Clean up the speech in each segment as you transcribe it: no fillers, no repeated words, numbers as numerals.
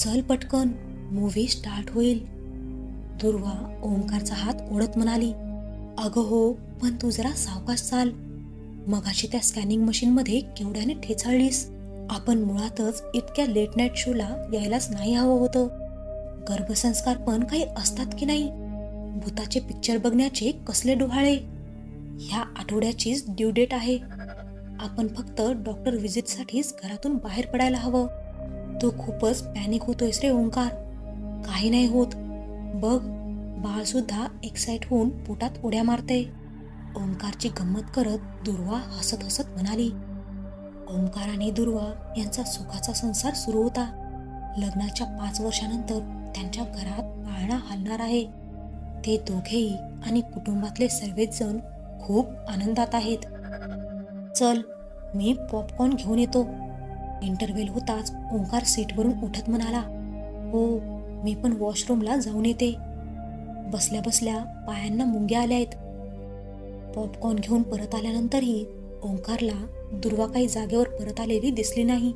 चल पटकन, movie start होईल. दुर्वा ओंकारचा हात ओढत म्हणाली, अगं हो, पण तू जरा सावकाश चाल. मगाशी त्या स्कॅनिंग मशीन मध्ये केवढ्याने ठेचाळलीस. आपण मुळातच इतक्या लेट नाईट शोला यायलाच नाही हवं होतं. गर्भसंस्कार पण काही असतात की नाही? भूताचे पिक्चर बघण्याचे कसले डोहाळे. ह्या आठवड्याचीच ड्यू डेट आहे. आपण फक्त डॉक्टर व्हिजिटसाठीच घरातून बाहेर पडायला हवं. तू खूपच पॅनिक होतोयस रे ओंकार. काही नाही होत. बघ, बाळ सुद्धा एक्साइट होऊन पोटात उड्या मारते. ओंकारची गंमत करत दुर्वा हसत हसत म्हणाली. ओंकार आणि दुर्वा यांचा सुखाचा संसार सुरू होता. लग्नाच्या 5 वर्षानंतर त्यांच्या घरात पाळणा हलणार आहे. ते दोघेही आणि कुटुंबातले सर्वच जण खूप आनंदात आहेत. चल, मी पॉपकॉर्न घेऊन येतो. इंटरव्हेल होताच ओंकार सीटवरून उठत म्हणाला, हो, मी पण वॉशरूमला जाऊन येते. बसल्या बसल्या पायांना मुंग्या आल्या आहेत. पॉपकॉर्न घेऊन परत आल्यानंतरही ओंकारला दुर्वा काही जागेवर परत आलेली दिसली नाही.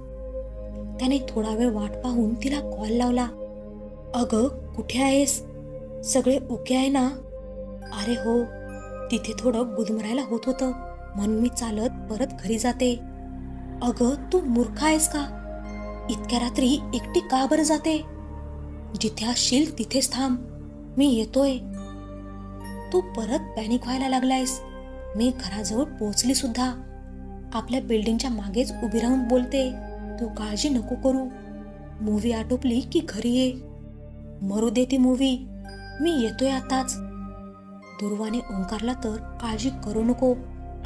त्याने थोडा वेळ वाट पाहून तिला कॉल लावला. अगं, कुठे आहेस? सगळे ओके आहे ना? अरे हो, तिथे थोडं गुदमरायला होत होतं म्हणून मी चालत परत घरी जाते. अगं, तू मूर्ख आहेस का? इतक्या रात्री एकटी का बरं जाते? जिथे असशील तिथेच थांब, मी येतोय. तू परत पॅनिक व्हायला लागलायस. मी घराजवळ पोहोचली सुद्धा. आपल्या बिल्डिंगच्या मागेच उभी राहून बोलते. तू काळजी नको करू. मूव्ही आटोपली की घरी ये. मरू दे ती मूव्ही, मी येतोय आताच. दुर्वाने ओंकारला तर काळजी करू नको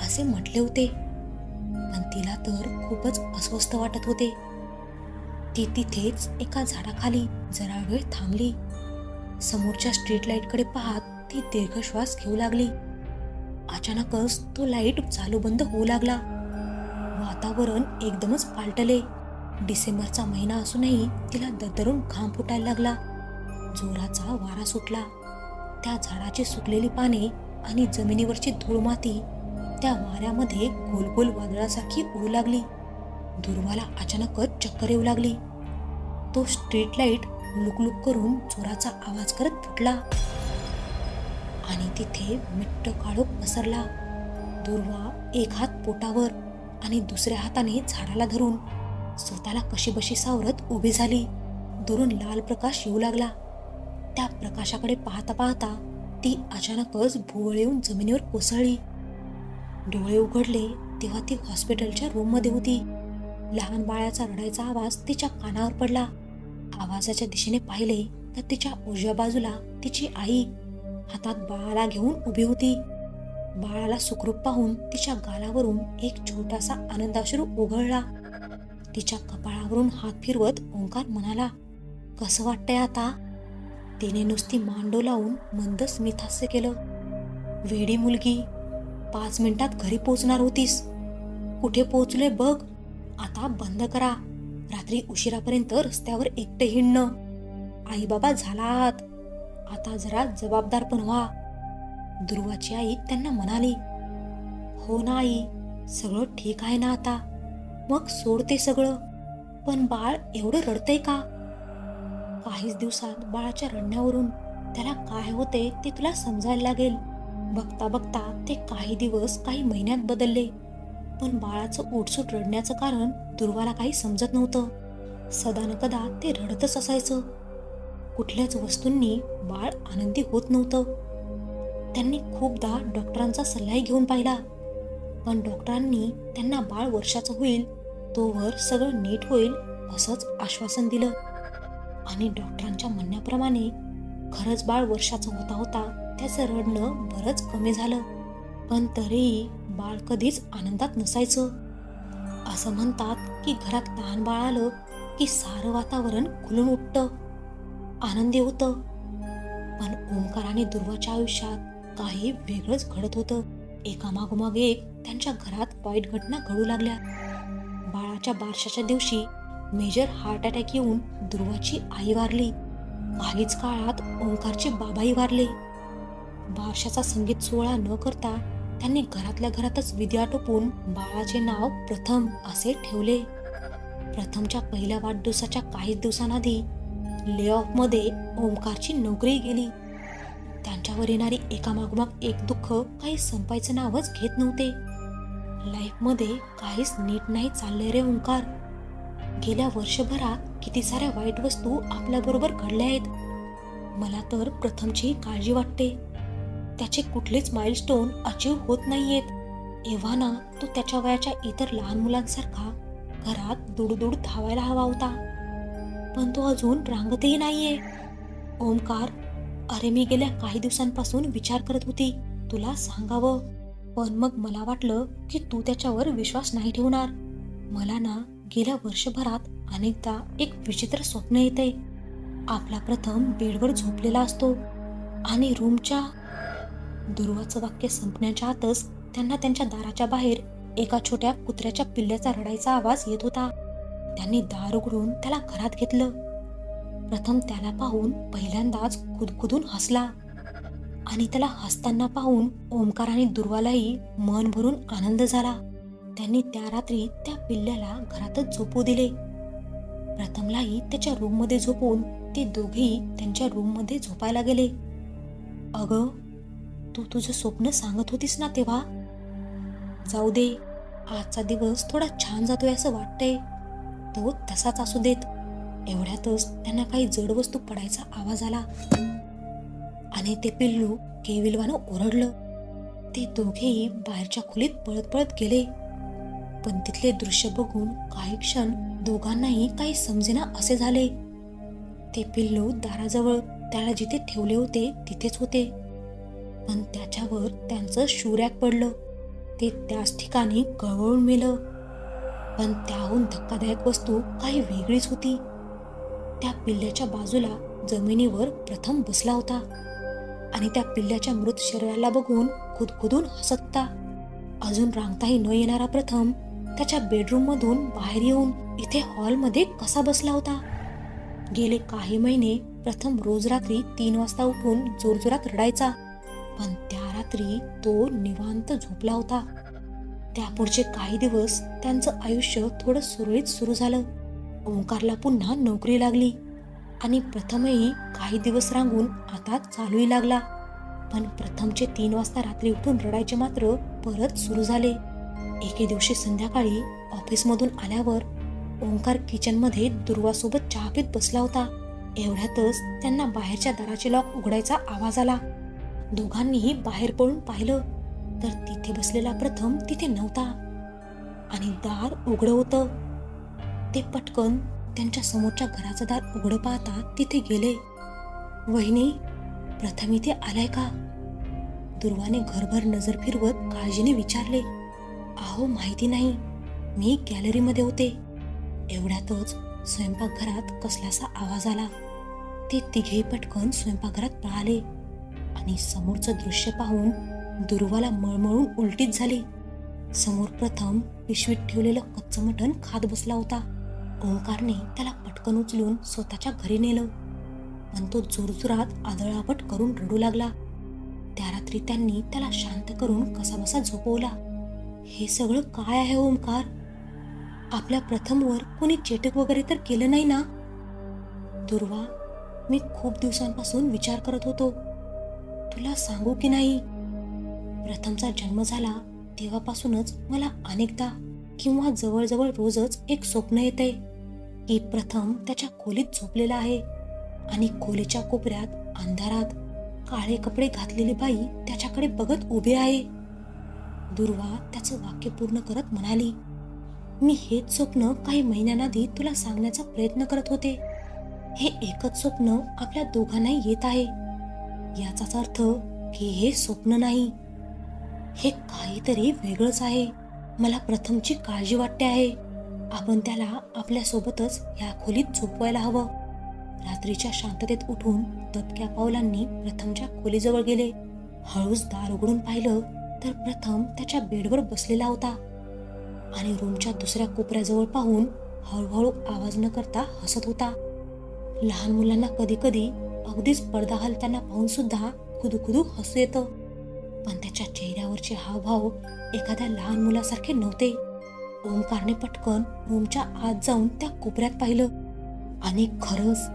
असे म्हटले होते, पण तिला तर खूपच अस्वस्थ वाटत होते. ती तिथेच एका झाडाखाली जरा वेळ थांबली. समोरच्या स्ट्रीट लाईटकडे पाहत ती दीर्घ श्वास घेऊ लागली. अचानकच तो लाईट चालू बंद होऊ लागला. वातावरण एकदमच पालटले. डिसेंबरचा महिना असूनही तिला दरदरून घाम फुटायला लागला. जोराचा वारा सुटला. त्या झाडाची सुकलेली पाने आणि जमिनीवरची धूळ माती त्या वाऱ्यामध्ये गोल गोल वादळासारखी उडू लागली. दुर्वाला अचानकच चक्कर येऊ लागली. तो स्ट्रीट लाईट लुकलुक करून जोराचा आवाज करत फुटला आणि तिथे मिट्ट काळोख पसरला. दुर्वा एक हात पोटावर आणि दुसऱ्या हाताने झाडाला धरून स्वतःला कशीबशी सावरत उभी झाली. दुरून लाल प्रकाश येऊ लागला. त्या प्रकाशाकडे पाहता पाहता ती अचानकच भुवळ येऊन जमिनीवर कोसळली. डोळे उघडले तेव्हा ती हॉस्पिटलच्या रूममध्ये होती. लहान बाळाचा रडायचा आवाज तिच्या कानावर पडला. आवाजाच्या दिशेने पाहिले तर तिच्या उजव्या बाजूला तिची आई हातात बाळाला घेऊन उभी होती. बाळाला सुखरूप पाहून तिच्या गालावरून एक छोटासा आनंदाश्रू ओघळला. तिच्या कपाळावरून हात फिरवत ओंकार म्हणाला, कसं वाटतंय आता? तिने नुसती मान डोलावून मंद स्मितहास्य केलं. वेडी मुलगी, 5 मिनिटात घरी पोहोचणार होतीस. कुठे पोहोचले बघ. आता बंद करा. रात्री उशिरापर्यंत रस्त्यावर एकटे हिंडणं. आई बाबा झाला आहात, आता जरा जबाबदार पण व्हा. दुर्वाची आई त्यांना म्हणाली. हो ना आई, सगळं ठीक आहे ना आता? मग सोडते सगळं. पण बाळ एवढं रडतंय का? काहीच दिवसात बाळाच्या रडण्यावरून त्याला काय होते ते तुला समजायला लागेल. बघता बघता ते काही दिवस काही महिन्यात बदलले. पण बाळाचं ओटसूट रडण्याचं कारण दुर्वाला काही समजत नव्हतं. सदा न कदा ते रडतच असायचं. कुठल्याच वस्तूंनी बाळ आनंदी होत नव्हतं. त्यांनी खूपदा डॉक्टरांचा सल्लाही घेऊन पाहिला, पण डॉक्टरांनी त्यांना बाळ वर्षाचं होईल तोवर सगळं नीट होईल असंच आश्वासन दिलं. आणि डॉक्टरांच्या म्हणण्याप्रमाणे खरंच बाळ वर्षाचं होता होता त्याचं रडणं बरंच कमी झालं. पण तरीही बाळ कधीच आनंदात नसायचं. असं म्हणतात की घरात लहान बाळ आलं की सारं वातावरण खुलून उठतं, आनंदी होतं. पण ओंकार आणि दुर्वाच्या आयुष्यात काही वेगळंच घडत होतं. एकामागोमाग एक त्यांच्या घरात वाईट घटना घडू लागल्या. बाळाच्या बारशाच्या दिवशी मेजर हार्ट अटॅक येऊन दुर्वाची आई वारली. काहीच काळात ओंकारचे बाबाही वारले. बारशाचा संगीत सोहळा न करता त्यांनी घरातल्या घरातच विधी आटोपून बाळाचे नाव प्रथम असे ठेवले. प्रथमच्या पहिल्या वाढदिवसाच्या काही दिवसांआधी ले ऑफ मध्ये ओमकारची नोकरी गेली. त्यांच्यावर येणारी एकामागोमाग एक दुःख काही संपायचं नावच घेत नव्हते. लाईफ मध्ये काहीच नीट नाही चाललंय रे ओंकार. गेल्या वर्षभरात किती साऱ्या वाईट वस्तू आपल्या बरोबर घडल्या आहेत. मला तर प्रथमची काळजी वाटते. त्याचे कुठलेच माइलस्टोन अचीव होत नाहीयेत. एव्हाना तो त्याच्या वयाच्या इतर लहान मुलांसारखा घरात दुडदुड धावायला हवा होता, पण तो अजून रांगतही नाहीये. ओमकार, अरे मी गेल्या काही दिवसांपासून विचार करत होती तुला सांगावं, पण मग मला वाटलं की तू त्याच्यावर विश्वास नाही ठेवणार. मला ना गेल्या वर्षभरात अनेकदा एक विचित्र स्वप्न येते. आपला प्रथम बेडवर झोपलेला असतो आणि रूमच्या दुर्वाचं वाक्य संपण्याच्या आतच त्यांना त्यांच्या दाराच्या बाहेर एका छोट्या कुत्र्याच्या पिल्ल्याचा रडायचा आवाज येत होता. त्यांनी दार उघडून त्याला घरात घेतलं. प्रथम त्याला पाहून पहिल्यांदाच खुदखुदून हसला आणि त्याला हसताना पाहून ओमकार आणि दुर्वालाही मन भरून आनंद झाला. त्यांनी त्या रात्री त्या पिल्ल्याला घरातच झोपू दिले. प्रथमलाही त्याच्या रूम मध्ये झोपून ते दोघेही त्यांच्या रूम मध्ये झोपायला गेले. अगं, तू तुझं स्वप्न सांगत होतीस ना तेव्हा. जाऊ दे, आजचा दिवस थोडा छान जातोय असं वाटतंय. तो तसाच असू देत. एवढ्यातच त्यांना काही जड वस्तू पडायचा आवाज आला आणि ते पिल्लू केविलवानं ओरडलं. ते दोघेही बाहेरच्या खोलीत पळत पळत गेले, पण तिथले दृश्य बघून काही क्षण दोघांनाही काही समजेना असे झाले. ते पिल्लू दाराजवळ त्याला जिथे ठेवले होते तिथेच होते, पण त्याच्यावर त्यांचं शूरॅक पडलं. ते त्याच ठिकाणी कळवळून मेलं. पण त्याहून धक्कादायक वस्तू काही वेगळीच होती. त्या पिल्ल्याच्या बाजूला जमिनीवर प्रथम बसला होता आणि त्या पिल्ल्याच्या मृत शरीराला बघून खुदखुदून हसत होता. अजून रांगताही न येणारा प्रथम त्याच्या बेडरूम मधून बाहेर येऊन इथे हॉलमध्ये कसा बसला होता. गेले काही महिने प्रथम रोज रात्री 3 वाजता उठून जोरजोरात रडायचा, पण त्या रात्री तो निवांत झोपला होता. त्यापुढचे काही दिवस त्यांचं आयुष्य थोडं सुरळीत सुरू झालं. ओंकारला पुन्हा नोकरी लागली आणि प्रथमही काही दिवस रांगून आता चालूही लागला. पण प्रथमचे 3 वाजता रात्री उठून रडायचे मात्र परत सुरू झाले. एके दिवशी संध्याकाळी ऑफिसमधून आल्यावर ओंकार किचनमध्ये दुर्वासोबत चहा पीत बसला होता. एवढ्यातच त्यांना बाहेरच्या दाराचे लॉक उघडायचा आवाज आला. दोघांनीही बाहेर पळून पाहिलं तर तिथे बसलेला प्रथम तिथे नव्हता आणि दार उघडं होतं. ते पटकन त्यांच्या समोरच्या घराचं दार उघडं पाहता तिथे गेले. वहिनी, प्रथम इथे आलाय का? दुर्वाने घरभर नजर फिरवत काळजीने विचारले. अहो माहिती नाही, मी गॅलरीमध्ये होते. एवढ्यातच स्वयंपाकघरात कसलासा आवाज आला. ते तिघेही पटकन स्वयंपाकघरात पळाले आणि समोरचं दृश्य पाहून दुर्वाला मळमळून उलटीच झाली. समोर प्रथम पिशवीत ठेवलेलं कच्चं मटण खात बसला होता. ओंकारने त्याला पटकन उचलून स्वतःच्या घरी नेलं, पण तो जोरजोरात आदळआपट करून रडू लागला. त्या रात्री त्यांनी त्याला शांत करून कसाबसा झोपवला. हे सगळं काय आहे ओंकार? आपल्या प्रथमवर कोणी चेटक वगैरे तर केलं नाही ना? दुर्वा, मी खूप दिवसांपासून विचार करत होतो, तुला सांगू की नाही. प्रथमचा जन्म झाला तेव्हापासूनच मला अनेकदा किंवा जवळजवळ रोजच एक स्वप्न येते की प्रथम त्याच्या खोलीत झोपलेला आहे आणि खोलीच्या कोपऱ्यात अंधारात काळे कपडे घातलेली बाई त्याच्याकडे बघत उभी आहे. दुर्वा त्याचं वाक्य पूर्ण करत म्हणाली, मी हेच स्वप्न काही महिन्यांआधी तुला सांगण्याचा प्रयत्न करत होते. हे एकच स्वप्न आपल्या दोघांनाही येत आहे. याचाच अर्थ की हे स्वप्न नाही, हे काहीतरी वेगळंच आहे. मला प्रथमची काळजी वाटते आहे. आपण त्याला आपल्या सोबतच या खोलीत झोपवायला हवं. रात्रीच्या शांततेत उठून दबक्या पावलांनी प्रथमच्या खोलीजवळ गेले. हळूच दार उघडून पाहिलं तर प्रथम त्याच्या बेडवर बसलेला होता आणि रूमच्या दुसऱ्या कोपऱ्याजवळ पाहून हळूहळू आवाज न करता हसत होता. लहान मुलांना कधी कधी अगदीच पडदा हलताना पाहून सुद्धा खुदुखुदू हसू येतं, पण त्याच्या चेहऱ्यावरचे हावभाव एखाद्या लहान मुलासारखे नव्हते. ओंकारने पटकन रूमच्या आत जाऊन त्या कोपऱ्यात पाहिलं आणि खरंच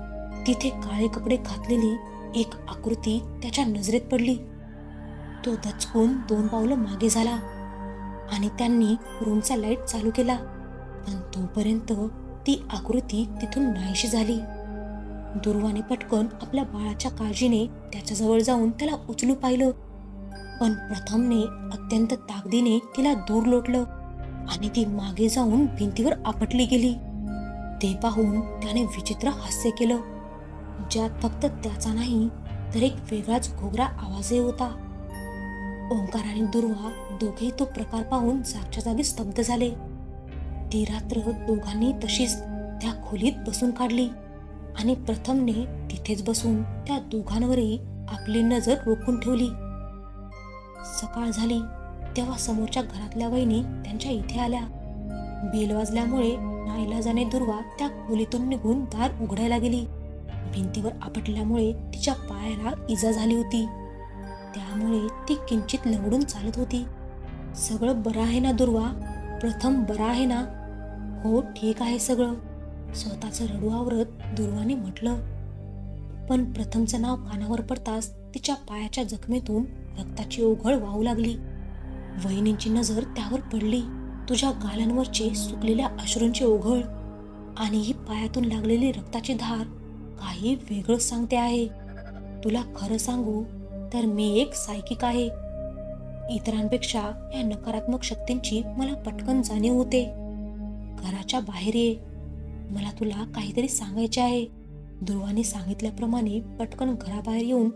तिथे काळे कपडे घातलेली एक आकृती त्याच्या नजरेत पडली. तो दचकून 2 पावलं मागे झाला आणि त्यांनी रूमचा लाईट चालू केला, पण तोपर्यंत ती आकृती तिथून नाहीशी झाली. दुर्वाने पटकन आपल्या बाळाच्या काळजीने त्याच्याजवळ जाऊन त्याला उचलू पाहिलं, पण प्रथमने अत्यंत ताकदीने तिला दूर लोटलं आणि ती मागे जाऊन भिंतीवर आपटली गेली. ते पाहून त्याने विचित्र हास्य केलं, ज्यात फक्त त्याचा नाही तर एक वेगळाच घोगरा आवाजही होता. ओंकार आणि दुर्वा दोघेही तो प्रकार पाहून जागच्या जागी स्तब्ध झाले. ती रात्र दोघांनी तशीच त्या खोलीत बसून काढली आणि प्रथमने तिथेच बसून त्या दोघांवरही आपली नजर रोखून ठेवली. सकाळ झाली तेव्हा समोरच्या घरातल्या वहिनी त्यांच्या इथे आल्या. बेल वाजल्यामुळे नाईलाजाने दुर्वा त्या खोलीतून निघून दार उघडायला गेली. भिंतीवर आपटल्यामुळे तिच्या पायाला इजा झाली होती, त्यामुळे ती किंचित लंगडून चालत होती. सगळं बरं आहे ना दुर्वा? प्रथम बरा आहे ना? हो ठीक आहे सगळं, स्वतःचं रडू आवरत दुर्वाने म्हटलं. पण प्रथमचं नाव कानावर पडताच तिच्या पायाच्या जखमेतून रक्ताची ओघळ वाहू लागली. वहिनींची नजर त्यावर पडली. तुझ्या गालांवरचे सुकलेल्या अश्रूंची ओघळ आणि ही पायातून लागलेली रक्ताची धार काही वेगळं सांगते आहे. तुला खरं सांगू तर मी एक सायकिक आहे. इतरांपेक्षा या नकारात्मक शक्तींची मला पटकन जाणीव होते. घराच्या बाहेर ये, मला तुला काहीतरी सांगायचे आहे. दुर्वाने सांगितल्याप्रमाणे पटकन घराबाहेर येऊन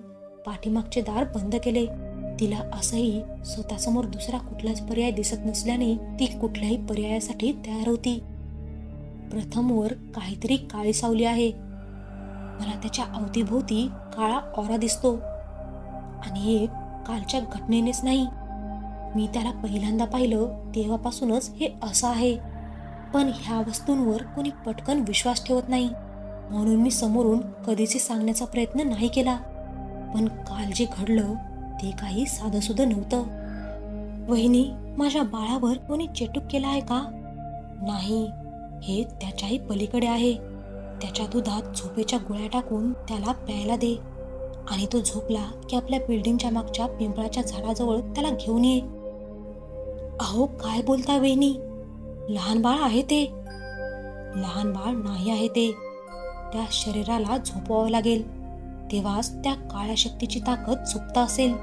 पाठीमागचे दार बंद केले. तिला असंही स्वतःसमोर दुसरा कुठलाच पर्याय दिसत नसल्याने ती कुठल्याही पर्यायासाठी तयार होती. प्रथमवर काहीतरी काळी सावली आहे. मला त्याच्या अवतीभोवती काळा ऑरा दिसतो आणि हे कालच्या घटनेनेच नाही. मी त्याला पहिल्यांदा पाहिलं तेव्हापासूनच हे असं आहे. पण ह्या वस्तूंवर कोणी पटकन विश्वास ठेवत नाही, म्हणून मी समोरून कधीच सांगण्याचा प्रयत्न नाही केला. पण काल जे घडलं ते काही साधंसुधं नव्हतं. वहिनी, माझ्या बाळावर कोणी चेटूक केला आहे का? नाही, हे त्याच्याही पलीकडे आहे. त्याच्या दुधात झोपेच्या गोळ्या टाकून त्याला प्यायला दे आणि तो झोपला की आपल्या बिल्डिंगच्या मागच्या पिंपळाच्या झाडाजवळ त्याला घेऊन ये. अहो काय बोलताय वहिनी? लहान बाळ आहे ते. लहान बाळ नाही आहे ते. त्या शरीराला झोपवावं लागेल, तेव्हाच त्या काळ्या शक्तीची ताकद झोपता असेल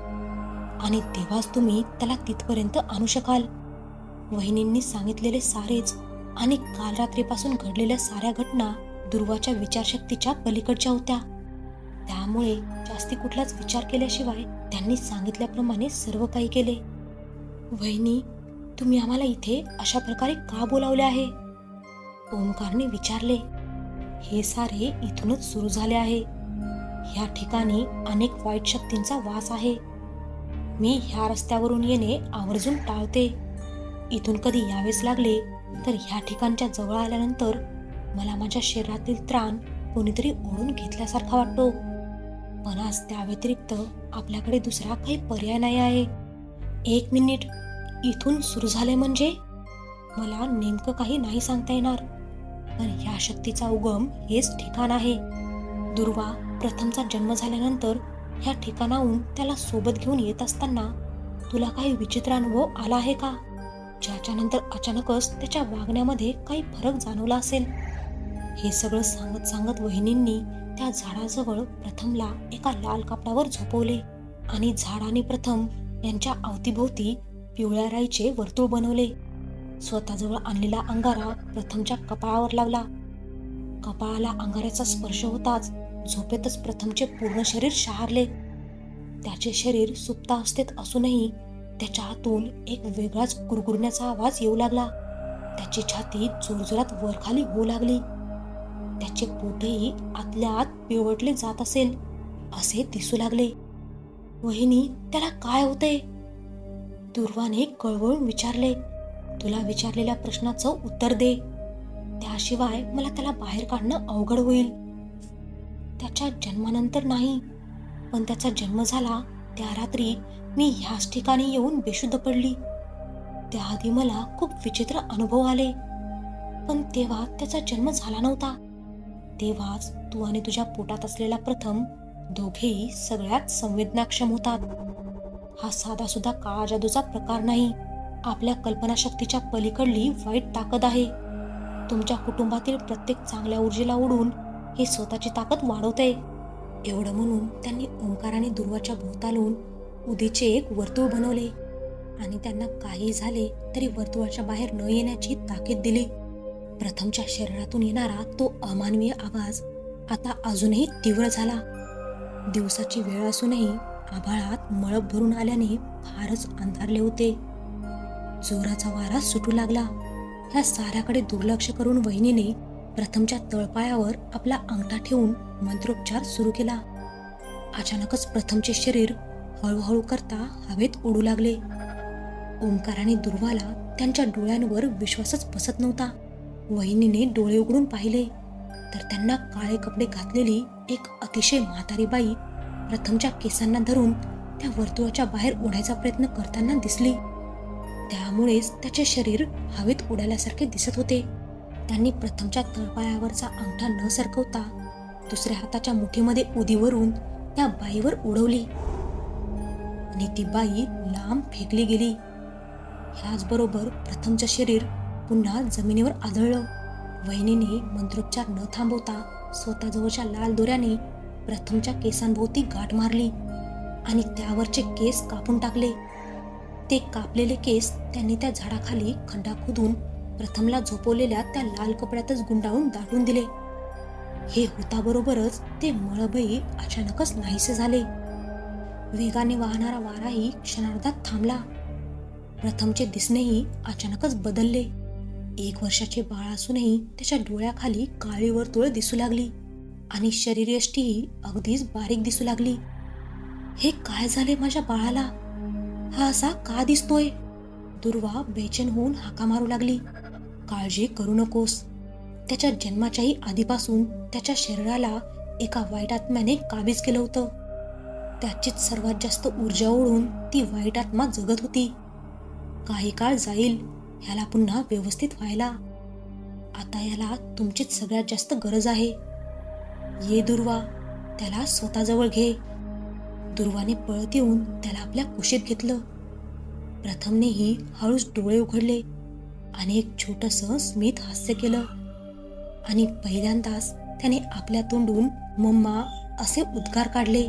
आणि तेव्हाच तुम्ही त्याला तिथपर्यंत आणू शकाल. वहिनींनी सांगितलेले सारेच आणि काल रात्रीपासून घडलेल्या साऱ्या घटना दुर्वाच्या विचारशक्तीच्या पलीकडच्या होत्या. त्यामुळे जास्ती कुठलाच विचार केल्याशिवाय त्यांनी सांगितल्याप्रमाणे सर्व काही केले. वहिनी, तुम्ही आम्हाला इथे अशा प्रकारे का बोलावले आहे? ओंकारने विचारले. हे सारे इथूनच सुरू झाले आहे. ह्या ठिकाणी अनेक वाईट शक्तींचा वास आहे. मी ह्या रस्त्यावरून येणे आवर्जून टाळते. इथून कधी यावेच लागले तर ह्या ठिकाणच्या जवळ आल्यानंतर मला माझ्या शरीरातील त्राण कोणीतरी ओढून घेतल्यासारखा वाटतो. पण आज त्या व्यतिरिक्त आपल्याकडे दुसरा काही पर्याय नाही आहे. 1 मिनिट, इथून सुरू झाले म्हणजे? मला नेमकं काही नाही सांगता येणार, पण ह्या शक्तीचा उगम हेच ठिकाण आहे. दुर्वा प्रथमचा जन्म झाल्यानंतर ह्या ठिकाणाहून त्याला सोबत घेऊन येत असताना तुला काही विचित्र अनुभव आला आहे का, ज्याच्यानंतर अचानकच त्याच्या वागण्यामध्ये काही फरक जाणवला असेल? हे सगळं सांगत सांगत वहिनींनी त्या झाडाजवळ प्रथमला एका लाल कापडावर झोपवले आणि झाड आणि प्रथम यांच्या अवतीभोवती पिवळ्या राईचे वर्तुळ बनवले. स्वतःजवळ आणलेला अंगारा प्रथमच्या कपाळावर लावला. कपाळाला अंगाऱ्याचा स्पर्श होताच झोपेतच प्रथमचे पूर्ण शरीर शहारले. त्याचे शरीर सुप्तावस्थेत असूनही त्याच्या हातून एक वेगळाच गुरगुरण्याचा आवाज येऊ लागला. त्याची छाती जोरजोरात वरखाली होऊ लागली. त्याचे पोटही आतल्या आत पिवळटले जात असेल असे दिसू लागले. वहिनी, त्याला काय होते? दुर्वाने कळवळून विचारले. तुला विचारलेल्या प्रश्नाचं उत्तर दे, त्याशिवाय मला त्याला बाहेर काढणं अवघड होईल. त्याच्या जन्मानंतर नाही, पण त्याचा जन्म झाला त्या रात्री मी ह्याच ठिकाणी येऊन बेशुद्ध पडली. त्याआधी मला खूप विचित्र अनुभव आले, पण तेव्हा त्याचा जन्म झाला नव्हता. तेव्हाच तू आणि तुझ्या पोटात असलेला प्रथम दोघेही सगळ्यात संवेदनाक्षम होतात. हा साधा सुद्धा काळा जादूचा प्रकार नाही, आपल्या कल्पनाशक्तीच्या पलीकडली वाईट ताकद आहे. तुमच्या कुटुंबातील प्रत्येक चांगल्या ऊर्जेला ओढून हे स्वतःची ताकद वाढवते. एवढं म्हणून त्यांनी ओंकार आणि दुर्वाच्या भोवतालून उदीचे एक वर्तुळ बनवले आणि त्यांना काही झाले तरी वर्तुळाच्या बाहेर न येण्याची ताकीद दिली. प्रथमच्या शरीरातून येणारा तो अमानवीय आवाज आता अजूनही तीव्र झाला. दिवसाची वेळ असूनही आभाळात मळप भरून आल्याने फारच अंधारले होते. जोराचा वारा सुटू लागला. ह्या साऱ्याकडे दुर्लक्ष करून वहिनीने प्रथमच्या तळपायावर आपला अंगठा ठेवून मंत्रोच्चार सुरू केला. अचानकच प्रथमचे शरीर हळूहळू करता हवेत उडू लागले. ओंकार आणि दुर्वाला त्यांच्या डोळ्यांवर विश्वासच बसत नव्हता. वहिनीने डोळे उघडून पाहिले तर त्यांना काळे कपडे घातलेली एक अतिशय म्हातारी बाई प्रथमच्या केसांना धरून त्या वर्तुळाच्या बाहेर ओढायचा प्रयत्न करताना दिसली. त्यामुळेच त्याचे शरीर हवेत उडाल्यासारखे दिसत होते. त्यांनी प्रथमच्या तळपायावरचा अंगठा न सरकवता दुसऱ्या हाताच्या मुठीमध्ये उदीवरून त्या बाईवर उडवली आणि ती बाई लांब फेकली गेली. ह्याचबरोबर प्रथमचं शरीर पुन्हा जमिनीवर आदळलं. वहिनीने मंत्रोच्चार न थांबवता स्वतःजवळच्या लाल दोऱ्याने प्रथमच्या केसांभोवती गाठ मारली आणि त्यावरचे केस कापून टाकले. ते कापलेले केस त्यांनी त्या झाडाखाली खड्डा खोदून प्रथमला झोपवलेल्या त्या लाल कपड्यातच गुंडाळून दाटून दिले. हे होताबरोबरच ते मळबही अचानकच नाहीसे झाले. वेगाने वाहणारा वाराही क्षणार्धात थांबला. प्रथमचे दिसणेही अचानकच बदलले. 1 वर्षाचे बाळ असूनही त्याच्या डोळ्याखाली काळी वर्तुळ दिसू लागली आणि शरीरयष्टीही अगदीच बारीक दिसू लागली. हे काय झाले माझ्या बाळाला? हा असा का दिसतोय? दुर्वा बेचैन होऊन हाका मारू लागली. काळजी करू नकोस. त्याच्या जन्माच्याही आधीपासून त्याच्या शरीराला एका वाईट आत्म्याने काबीज केलं होतं. त्याचीच सर्वात जास्त ऊर्जा ओढून ती वाईट आत्मा जगत होती. काही काळ जाईल ह्याला पुन्हा व्यवस्थित व्हायला. आता याला तुमचीच सगळ्यात जास्त गरज आहे. ये दुर्वा, त्याला स्वतःजवळ घे. दुर्वाने पळत येऊन त्याला आपल्या कुशीत घेतलं. प्रथमनेही हळूच डोळे उघडले आणि एक छोटंसं स्मित हास्य केलं आणि पहिल्यांदाच त्याने आपल्या तोंडून मम्मा असे उद्गार काढले.